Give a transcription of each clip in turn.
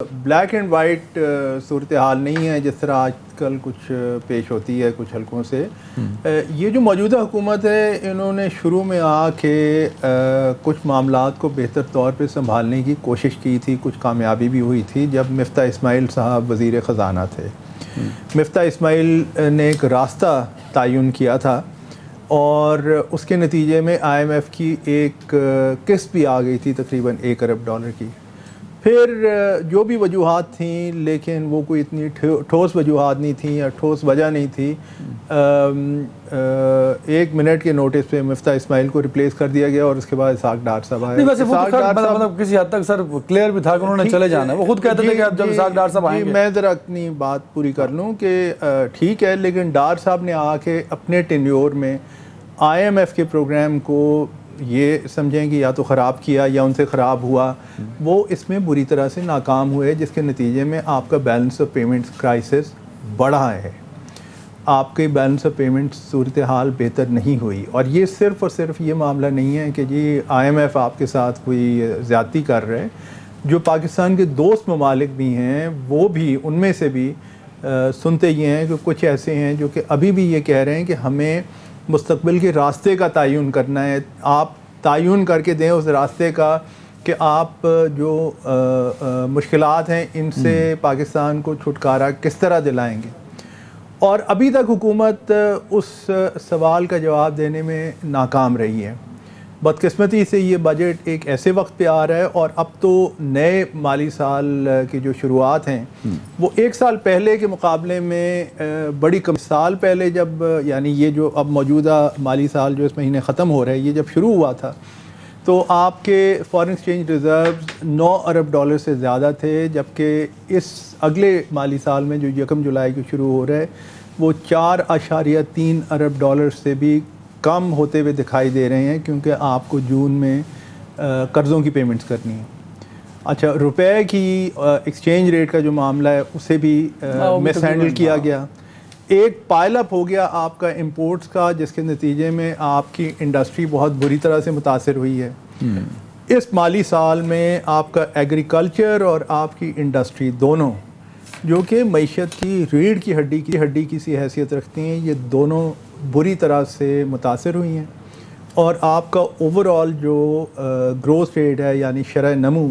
Black and white सूरत हाल नहीं है जिस तरह आजकल कुछ पेश होती है कुछ हलकों से। ये जो मौजूदा हुकूमत है इन्होंने शुरू में आके कुछ मामलात को बेहतर तौर पे संभालने की कोशिश की थी, कुछ कामयाबी भी हुई थी। जब मिफ्ता इस्माइल साहब वज़ीर ख़ज़ाना थे, मिफ्ता इस्माइल ने एक रास्ता तयन किया था और उसके नतीजे में IMF की एक किस्त भी आ गई थी तकरीबन $1 अरब की। फिर जो भी वजूहात थी, लेकिन वो कोई इतनी ठोस वजूहात नहीं थी या ठोस वजह नहीं थी। 1 मिनट के नोटिस पे मिफ्ता इस्माइल को रिप्लेस कर दिया गया और उसके बाद इसाक डार साहब आए। वैसे वो तो मतलब किसी हद तक सर क्लियर भी था कि उन्होंने चले जाना है। वो खुद कहते थे कि अब जब इसाक डार साहब आएंगे। मैं ज़रा अपनी बात पूरी कर लूँ कि ठीक है, लेकिन डार साहब ने आके अपने टेन्योर में IMF के प्रोग्राम को ये समझें कि या तो ख़राब किया या उनसे ख़राब हुआ। वो इसमें बुरी तरह से नाकाम हुए, जिसके नतीजे में आपका बैलेंस ऑफ पेमेंट्स क्राइसिस बढ़ा है। आपके बैलेंस ऑफ पेमेंट्स सूरत हाल बेहतर नहीं हुई। और ये सिर्फ़ और सिर्फ ये मामला नहीं है कि जी IMF आपके साथ कोई ज़्यादती कर रहे हैं। जो पाकिस्तान के दोस्त ममालिक भी हैं वो भी उनमें से भी सुनते ये हैं कि कुछ ऐसे हैं जो कि अभी भी ये कह रहे हैं कि हमें मुस्तकबिल के रास्ते का तयन करना है। आप तयन करके दें उस रास्ते का कि आप जो मुश्किलात हैं इनसे पाकिस्तान को छुटकारा किस तरह दिलाएंगे। और अभी तक हुकूमत उस सवाल का जवाब देने में नाकाम रही है। बदकिस्मती से ये बजट एक ऐसे वक्त पे आ रहा है और अब तो नए माली साल की जो शुरुआत हैं वो 1 साल पहले के मुकाबले में बड़ी कम। साल पहले जब यानी ये जो अब मौजूदा माली साल जो इस महीने ख़त्म हो रहा है, ये जब शुरू हुआ था तो आपके फॉरेन एक्सचेंज रिज़र्व $9 अरब से ज़्यादा थे, जबकि इस अगले माली साल में जो 1 जुलाई को शुरू हो रहा है वो $4.3 अरब से भी कम होते हुए दिखाई दे रहे हैं, क्योंकि आपको जून में कर्ज़ों की पेमेंट्स करनी है। अच्छा, रुपए की एक्सचेंज रेट का जो मामला है उसे भी मिस हैंडल किया गया। एक पाइलअप हो गया आपका इंपोर्ट्स का, जिसके नतीजे में आपकी इंडस्ट्री बहुत बुरी तरह से मुतासर हुई है। इस माली साल में आपका एग्रीकल्चर और आपकी इंडस्ट्री दोनों, जो कि मईशत की रीढ़ की हड्डी की सी हैसियत रखती हैं, ये दोनों बुरी तरह से मुतासर हुई हैं। और आपका ओवरऑल जो ग्रोथ रेट है यानी शरह नमू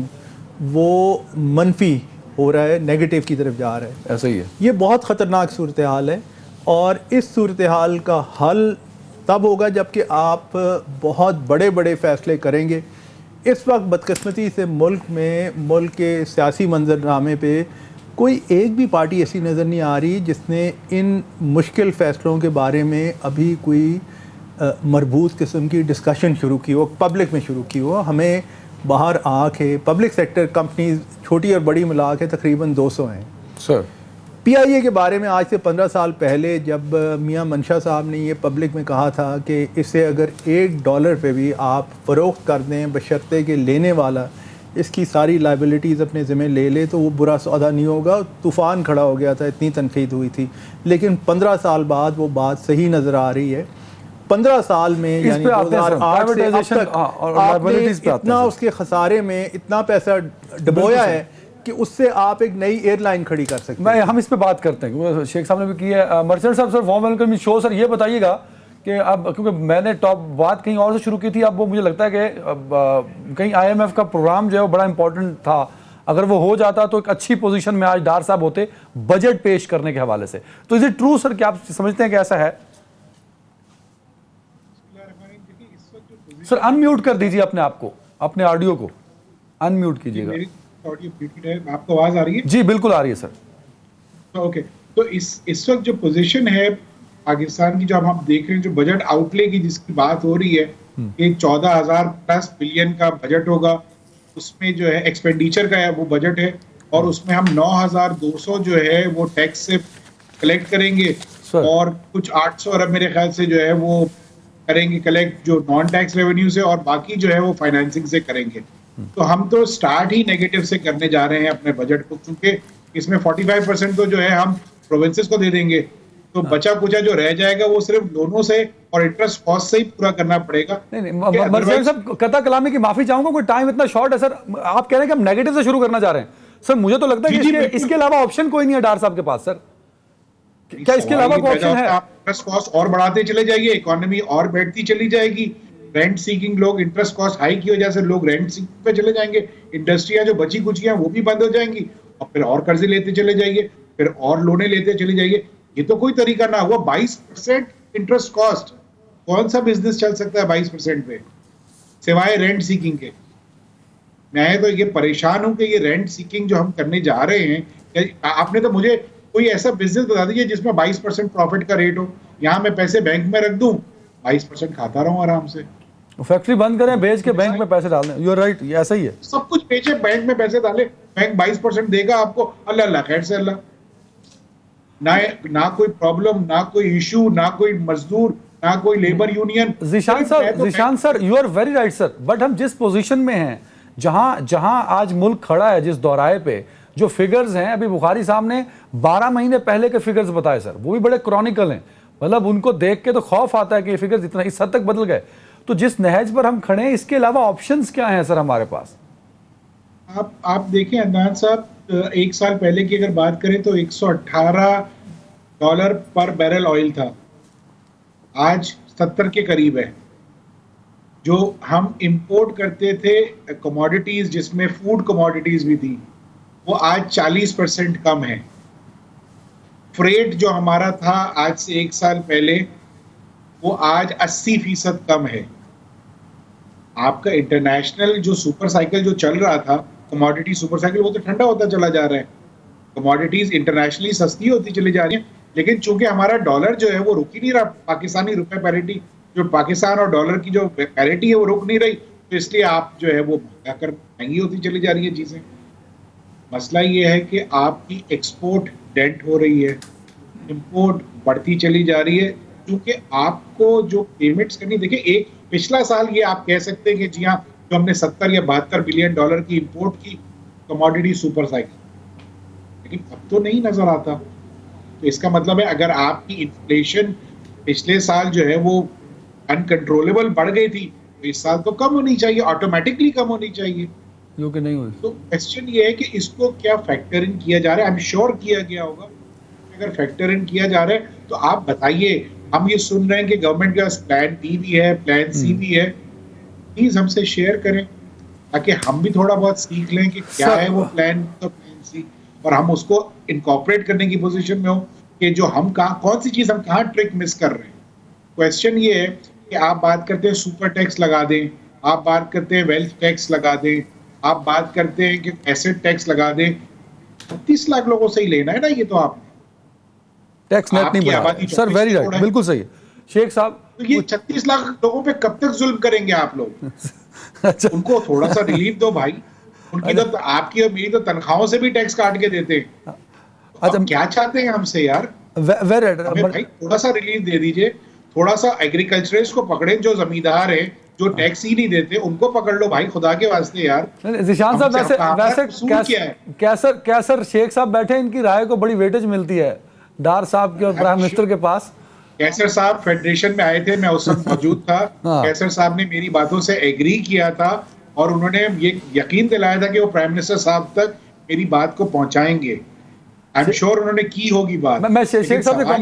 वो मनफी हो रहा है, नेगेटिव की तरफ जा रहा है। ऐसा ही है। ये बहुत ख़तरनाक सूरत हाल है और इस सूरत हाल का हल तब होगा जबकि आप बहुत बड़े बड़े फ़ैसले करेंगे। इस वक्त बदकिस्मती से मुल्क के सियासी मंजरनामे पे कोई एक भी पार्टी ऐसी नज़र नहीं आ रही जिसने इन मुश्किल फ़ैसलों के बारे में अभी कोई मरबूत किस्म की डिस्कशन शुरू की हो, पब्लिक में शुरू की हो। हमें बाहर आके पब्लिक सेक्टर कंपनीज छोटी और बड़ी मिला के तकरीबन 200 हैं सर। PIA के बारे में आज से 15 साल पहले जब मियां मंशा साहब ने ये पब्लिक में कहा था कि इसे अगर $1 पे भी आप फ़रोख्त कर दें बशर्ते कि लेने वाला इसकी सारी लाइबिलिटीज़ अपने ज़िम्मे ले ले तो वो बुरा सौदा नहीं होगा। तूफ़ान खड़ा हो गया था, इतनी तनकीद हुई थी। लेकिन 15 साल बाद वो बात सही नज़र आ रही है। 15 साल में यानी 2008 से अब तक आपने इतना उसके खसारे में इतना पैसा डबोया है कि उससे आप एक नई एयरलाइन खड़ी कर सकते हैं। हम इस पे बात करते हैं, शेख साहब ने भी की है। मर्चेंट साहब sir, warm welcome show. Sir ये बताइएगा कि अब क्योंकि मैंने टॉप बात कहीं और से शुरू की थी, अब वो मुझे लगता है कि कहीं IMF का प्रोग्राम जो है वो बड़ा इंपॉर्टेंट था। अगर वो हो जाता तो एक अच्छी पोजीशन में आज डार साहब होते बजट पेश करने के हवाले से। तो इज इट ट्रू सर, क्या आप समझते हैं कि ऐसा है? सर अनम्यूट कर दीजिए अपने आप को, अपने ऑडियो को अनम्यूट कीजिएगा। आपको आवाज आ रही है? जी बिल्कुल आ रही है सर। ओके, तो इस वक्त जो पोजीशन है पाकिस्तान की, जो हम देख रहे हैं, जो बजट आउटले की जिसकी बात हो रही है, एक 14,000+ बिलियन का बजट होगा। उसमें जो है एक्सपेंडिचर का है वो बजट है और उसमें हम 9,200 जो है वो टैक्स से कलेक्ट करेंगे और कुछ 800 अरब मेरे ख्याल से जो है वो करेंगे कलेक्ट जो नॉन टैक्स रेवेन्यू से, और बाकी जो है वो फाइनेंसिंग से करेंगे। तो हम तो स्टार्ट ही नेगेटिव से करने जा रहे हैं अपने बजट को, क्योंकि इसमें 45% तो जो है हम प्रोविंसेस को दे देंगे, तो बचा कुचा जो रह जाएगा वो सिर्फ लोनों से और इंटरेस्ट कॉस्ट से ही पूरा करना पड़ेगा। नहीं, साहब कता कलामी की माफी चाहूंगा, कोई टाइम इतना शॉर्ट है सर। आप कह रहे हैं कि हम नेगेटिव से शुरू करना चाह रहे हैं। सर मुझे तो लगता है कि जी, जी, इसके बिल्कुल। इसके अलावा ऑप्शन कोई नहीं है डार साहब के पास सर, क्या इसके सवाल अलावा ही कोई पैदा ऑप्शन होता है? आप इंटरेस्ट कॉस्ट और बढ़ाते चले जाइए, इकोनॉमी और बढ़ती चली जाएगी, रेंट सीकिंग लोग, इंटरेस्ट कॉस्ट हाई की वजह से लोग रेंट सीकिंग पे चले जाएंगे, इंडस्ट्रियां जो बची कुची हैं वो भी बंद हो जाएंगी, और फिर और कर्जे लेते चले जाइए, फिर और लोने लेते चले जाइए। ये तो कोई तरीका ना हुआ। 22% इंटरेस्ट कॉस्ट, कौन सा बिजनेस चल सकता है 22% पे सिवाय रेंट सीकिंग के? मैं तो ये परेशान हूं कि ये रेंट सीकिंग जो हम करने जा रहे हैं, आपने तो मुझे कोई ऐसा बिजनेस बता दीजिए जिसमें 22% प्रॉफिट का रेट हो। यहाँ मैं पैसे बैंक में रख दूं, 22% खाता रहूं आराम से। फैक्ट्री बंद करें, बेच के बैंक में पैसे डाल दें, यू आर राइट, ऐसा ही है। सब कुछ बेचे, बैंक में पैसे डाले, बैंक 22% देगा आपको, अल्लाह अल्लाह खैर से अल्लाह। ना कोई प्रॉब्लम, ना कोई इशू, ना कोई मजदूर, ना कोई labour union. Zeeshan sir you are very right sir, but हम जिस पोजीशन में हैं, जहां आज मुल्क खड़ा है, जिस दौराहे पे, जो फिगर्स हैं, अभी बुखारी साहब ने 12 महीने पहले के फिगर्स बताए सर, वो भी बड़े क्रॉनिकल हैं, मतलब उनको देख के तो खौफ आता है कि ये फिगर्स इतना इस हद तक बदल गए। तो जिस नहज पर हम खड़े हैं, इसके अलावा ऑप्शंस क्या हैं सर हमारे पास? आप देखें अदनान साहब, एक साल पहले की अगर बात करें तो $118 पर बैरल ऑयल था, आज 70 के करीब है। जो हम इंपोर्ट करते थे कमोडिटीज, जिसमें फूड कमोडिटीज भी थी, वो आज 40% कम है। फ्रेट जो हमारा था आज से एक साल पहले, वो आज 80% कम है। आपका इंटरनेशनल जो सुपर साइकिल जो चल रहा था, कमोडिटी सुपर साइकिल, वो तो ठंडा होता चला जा रहा है। कमोडिटीज इंटरनेशनली सस्ती होती चली जा रही है, लेकिन चूंकि हमारा डॉलर जो है वो रुक ही नहीं रहा, पाकिस्तानी रुपए पैरिटी, जो पाकिस्तान और डॉलर की जो पैरिटी है वो रुक नहीं रही, तो इसलिए आप जो है वो महंगी होती चली जा रही है चीजें। मसला ये है कि आपकी एक्सपोर्ट डेंट हो रही है, इंपोर्ट बढ़ती चली जा रही है, क्योंकि आपको जो पेमेंट्स करनी, देखिए एक पिछला साल ये आप कह सकते हैं कि जी हाँ, जो हमने 70 या $72 बिलियन की इंपोर्ट की कमोडिटी सुपर साइकिल, लेकिन अब तो नहीं नजर आता। तो इसका मतलब है अगर आपकी इन्फ्लेशन पिछले साल जो है वो अनकंट्रोलेबल बढ़ गई थी, तो इस साल तो कम होनी चाहिए, ऑटोमेटिकली कम होनी चाहिए। जो कि नहीं हुई। तो क्वेश्चन ये है कि इसको क्या फैक्टर इन किया जा रहा है? आई एम श्योर किया गया होगा। अगर फैक्टर इन किया जा रहा है तो आप बताइए। हम ये सुन रहे हैं कि गवर्नमेंट के पास प्लान बी भी है, प्लान सी भी है, प्लीज हमसे शेयर करें ताकि हम भी थोड़ा बहुत सीख लें कि क्या है वो प्लान, तो प्लान सी, और हम उसको इनकॉर्पोरेट करने की पोजीशन में हो कि जो हम कहाँ, कौन सी चीज हम कहाँ ट्रिक मिस कर रहे हैं। क्वेश्चन ये है कि आप बात करते हैं सुपर टैक्स लगा दें, आप बात करते हैं वेल्थ टैक्स लगा दें, आप बात करते हैं कि एसेट टैक्स लगा दें, 36 लाख लोगों से ही लेना है ना ये, तो आप टैक्स नेट नहीं बना सर, वेरी राइट, बिल्कुल सही है शेख साहब। तो ये 36 लाख लोगों पे कब तक जुल्म करेंगे आप लोग? अच्छा, उनको थोड़ा सा रिलीफ दो भाई। उनकी तो, आपकी और मेरी तो तनख्वाहों से भी टैक्स काट के देते हैं। अच्छा, क्या चाहते हैं हमसे यार? हमें भाई थोड़ा सा रिलीफ दे दीजिए, थोड़ा सा एग्रीकल्चरिस्ट को पकड़े, जो जमींदार हैं, जो टैक्स ही नहीं देते, उनको पकड़ लो भाई, खुदा के वास्ते यार। जिशान साहब वैसे कैसर शेख साहब बैठे, इनकी राय को बड़ी वेटेज मिलती है डार साहब के और प्राइम मिनिस्टर के पास। कैसर साहब फेडरेशन में आए थे, मैं उस वक्त मौजूद था। कैसर साहब ने मेरी बातों से एग्री किया था और उन्होंने ये यकीन दिलाया था कि वो प्राइम मिनिस्टर साहब तक मेरी बात को पहुंचाएंगे। आई एम श्योर उन्होंने की होगी बात। मैं शेख साहब से कमेंट